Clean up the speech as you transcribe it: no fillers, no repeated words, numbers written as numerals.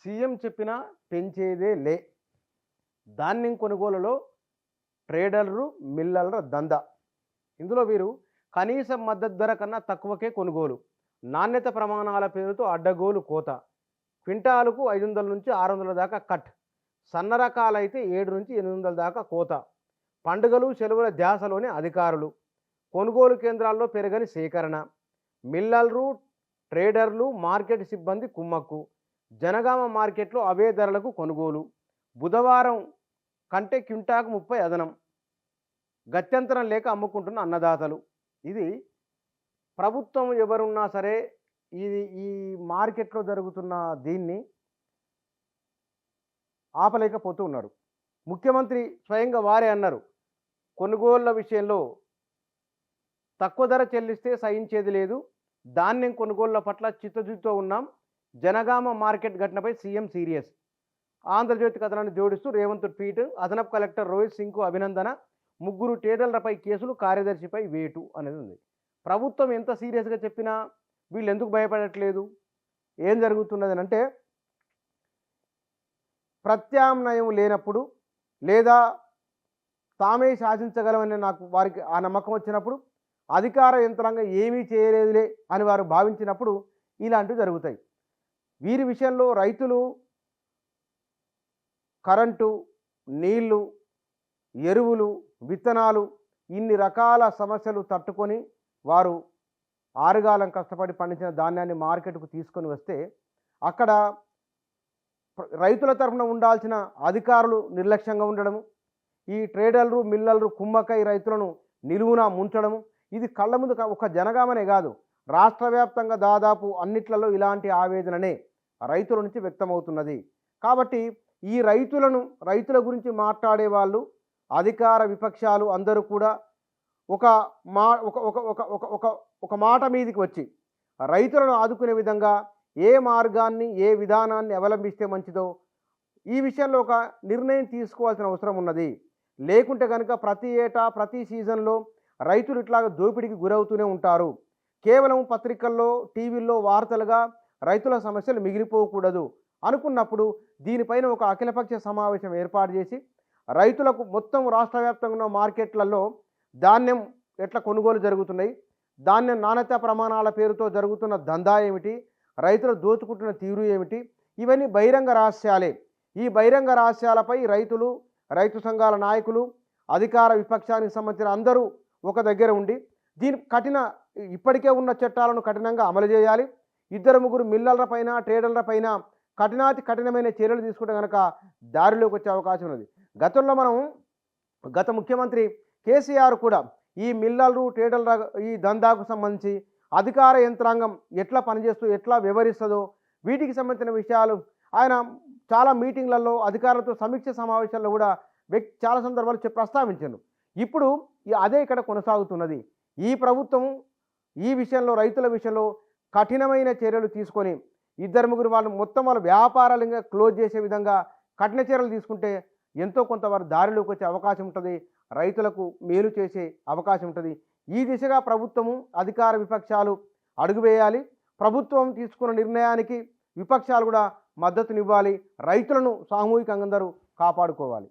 CM చెప్పినా పెంచేదే లే. ధాన్యం కొనుగోలులో ట్రేడర్లు, మిల్లర్ల దందా. ఇందులో వీరు కనీస మద్దతు ధర కన్నా తక్కువకే కొనుగోలు. నాణ్యత ప్రమాణాల పేరుతో అడ్డగోలు కోత. క్వింటాలుకు 500 నుంచి 600 దాకా కట్. సన్న రకాలైతే 7 నుంచి 800 దాకా కోత. పండుగలు సెలవుల ధ్యాసలోని అధికారులు. కొనుగోలు కేంద్రాల్లో పెరగని సేకరణ. మిల్లర్లు, ట్రేడర్లు, మార్కెట్ సిబ్బంది కుమ్మక్కు. జనగామ మార్కెట్లో అవే ధరలకు కొనుగోలు. బుధవారం కంటే క్వింటాకు 30 అదనం. గత్యంతరం లేక అమ్ముకుంటున్న అన్నదాతలు. ఇది ప్రభుత్వం ఎవరున్నా సరే ఈ మార్కెట్లో జరుగుతున్న దీన్ని ఆపలేకపోతూ ఉన్నారు. ముఖ్యమంత్రి స్వయంగా వారే అన్నారు, కొనుగోళ్ల విషయంలో తక్కువ ధర చెల్లిస్తే సహించేది లేదు. ధాన్యం కొనుగోళ్ల పట్ల చిత్తశుద్ధితో ఉన్నాం. జనగామ మార్కెట్ ఘటనపై సీఎం సీరియస్. ఆంధ్రజ్యోతి కథనాన్ని జోడిస్తూ రేవంత్ ట్వీట్. అదనపు కలెక్టర్ రోహిత్ సింగ్కు అభినందన. 3 ట్రేడర్లపై కేసులు, కార్యదర్శిపై వేటు అనేది ఉంది. ప్రభుత్వం ఎంత సీరియస్గా చెప్పినా వీళ్ళు ఎందుకు భయపడట్లేదు? ఏం జరుగుతున్నది అంటే, ప్రత్యామ్నాయం లేనప్పుడు లేదా తామే శాసించగలమని వారికి ఆ నమ్మకం వచ్చినప్పుడు, అధికార యంత్రాంగం ఏమీ చేయలేదులే అని వారు భావించినప్పుడు ఇలాంటివి జరుగుతాయి. వీరి విషయంలో రైతులు కరెంటు, నీళ్లు, ఎరువులు, విత్తనాలు ఇన్ని రకాల సమస్యలు తట్టుకొని వారు ఆరుగాలం కష్టపడి పండించిన ధాన్యాన్ని మార్కెట్కు తీసుకొని వస్తే, అక్కడ రైతుల తరఫున ఉండాల్సిన అధికారులు నిర్లక్ష్యంగా ఉండడము, ఈ ట్రేడర్లు, మిల్లర్లు కుమ్మకై రైతులను నిలువున ముంచడము, ఇది కళ్ళ ముందు ఒక జనగామనే కాదు, రాష్ట్ర వ్యాప్తంగా దాదాపు అన్నిట్లలో ఇలాంటి ఆవేదననే రైతుల నుంచి వ్యక్తమవుతున్నది. కాబట్టి ఈ రైతుల గురించి మాట్లాడే వాళ్ళు, అధికార విపక్షాలు అందరూ కూడా ఒక మాట మీదకి వచ్చి రైతులను ఆదుకునే విధంగా ఏ మార్గాన్ని, ఏ విధానాన్ని అవలంబిస్తే మంచిదో ఈ విషయంలో ఒక నిర్ణయం తీసుకోవాల్సిన అవసరం ఉన్నది. లేకుంటే కనుక ప్రతి ఏటా, ప్రతి సీజన్లో రైతులు ఇట్లాగ దోపిడీకి గురవుతూనే ఉంటారు. కేవలం పత్రికల్లో, టీవీల్లో వార్తలుగా రైతుల సమస్యలు మిగిలిపోకూడదు అనుకున్నప్పుడు దీనిపైన ఒక అఖిలపక్ష సమావేశం ఏర్పాటు చేసి రైతులకు మొత్తం రాష్ట్ర వ్యాప్తంగా ఉన్న మార్కెట్లలో ధాన్యం ఎట్లా కొనుగోలు జరుగుతున్నాయి, ధాన్యం నాణ్యత ప్రమాణాల పేరుతో జరుగుతున్న దందా ఏమిటి, రైతులు దోచుకుంటున్న తీరు ఏమిటి, ఇవన్నీ బహిరంగ రహస్యాలే. ఈ బహిరంగ రహస్యాలపై రైతులు, రైతు సంఘాల నాయకులు, అధికార విపక్షానికి సంబంధించిన అందరూ ఒక దగ్గర ఉండి ఇప్పటికే ఉన్న చట్టాలను కఠినంగా అమలు చేయాలి. 2-3 మిల్లర్ల పైన, ట్రేడర్ల పైన కఠినమైన చర్యలు తీసుకుంటే కనుక దారిలోకి వచ్చే అవకాశం ఉన్నది. గతంలో గత ముఖ్యమంత్రి కేసీఆర్ కూడా ఈ మిల్లర్లు, ట్రేడర్ల ఈ దందాకు సంబంధించి అధికార యంత్రాంగం ఎట్లా పనిచేస్తూ, ఎట్లా వ్యవహరిస్తుందో వీటికి సంబంధించిన విషయాలు ఆయన చాలా మీటింగ్లలో, అధికారులతో సమీక్ష సమావేశాల్లో కూడా చాలా సందర్భాలు ప్రస్తావించారు. ఇప్పుడు అదే ఇక్కడ కొనసాగుతున్నది. ఈ ప్రభుత్వం ఈ విషయంలో, రైతుల విషయంలో కఠినమైన చర్యలు తీసుకొని 2-3 వాళ్ళ వ్యాపారాలుగా క్లోజ్ చేసే విధంగా కఠిన చర్యలు తీసుకుంటే ఎంతో కొంత వారు దారిలోకి వచ్చే అవకాశం ఉంటుంది, రైతులకు మేలు చేసే అవకాశం ఉంటుంది. ఈ దిశగా ప్రభుత్వము, అధికార విపక్షాలు అడుగువేయాలి. ప్రభుత్వం తీసుకున్న నిర్ణయానికి విపక్షాలు కూడా మద్దతునివ్వాలి. రైతులను సామూహికంగా అందరూ కాపాడుకోవాలి.